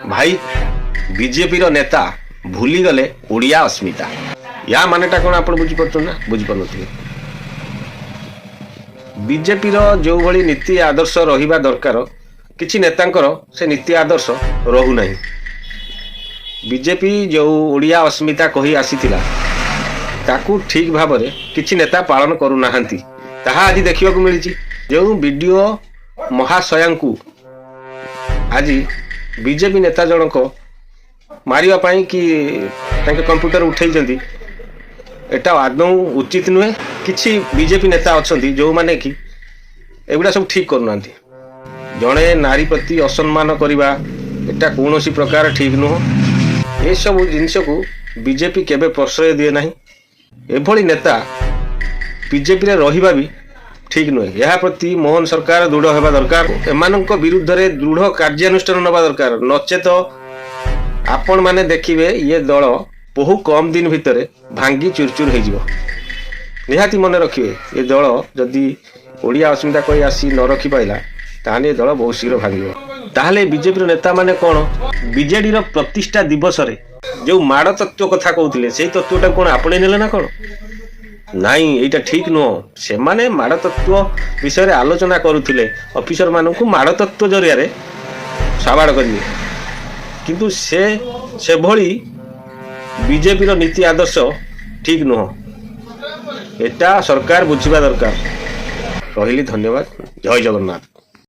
भाई बीजेपी रो नेता भूली गले ओडिया अस्मिता या मानेटा कौन आप बुझीपार ना बुझीपार बीजेपी रो जो भली नीति आदर्श रहिबा दरकार किछि नेतांकर से नीति आदर्श रहू नहीं। बीजेपी जो ओडिया अस्मिता कही आसीथिला ताकू ठीक भाव में किछि नेता पालन करू नाहंती ताहा आज देखिबा को मिलिछि। जो वीडियो महाशयांकु आज बीजेपी नेता जनक मारिया पाई कि तांके कंप्यूटर उठेइजंती एटा आदौ उचित नुहे। किछि बीजेपी नेता अछंती जो माने कि एगुडा सब ठीक करूनांती। जड़े नारी प्रति असम्मान करवा एटा कौनसी प्रकार ठीक नुह। ये सब जिनस को बीजेपी केबे प्रश्रय दिए नहीं। एभली नेता बीजेपी रे रहिबा भी ठीक नुहे। यह प्रति मोहन सरकार दृढ़ होगा दरकार। एमानक विरुद्ध रे दृढ़ कार्यानुष्ठान नवा दरकार। नचेत आपण माने देखिबे ये दल बहु कम दिन भितर भांगी चूरचूर हो जिवो। निहाती मन रखिए ये दल जदि ओडिया अस्मिता कोई आसी न रखी पाइला ताहले ये दल बहुत शीघ्र भांगिबो। ताहले बीजेपी नेता माने कोन बीजेडी रो प्रतिष्ठा दिवस रे जो माड़ तत्व कथा कहउथिले सेही तत्वटा कोन आपणे नेले ना कोन नाई एटा ठीक नुह। से माने माड़ तत्व विषय रे आलोचना करुथिले ऑफिसर मानकु माड़ तत्व जरिया रे साबाड़ करिवे किंतु से भली बीजेपी रो नीति आदर्श ठीक नुह। एटा सरकार बुझिबा दरकार। रहिली धन्यवाद। जय जगन्नाथ।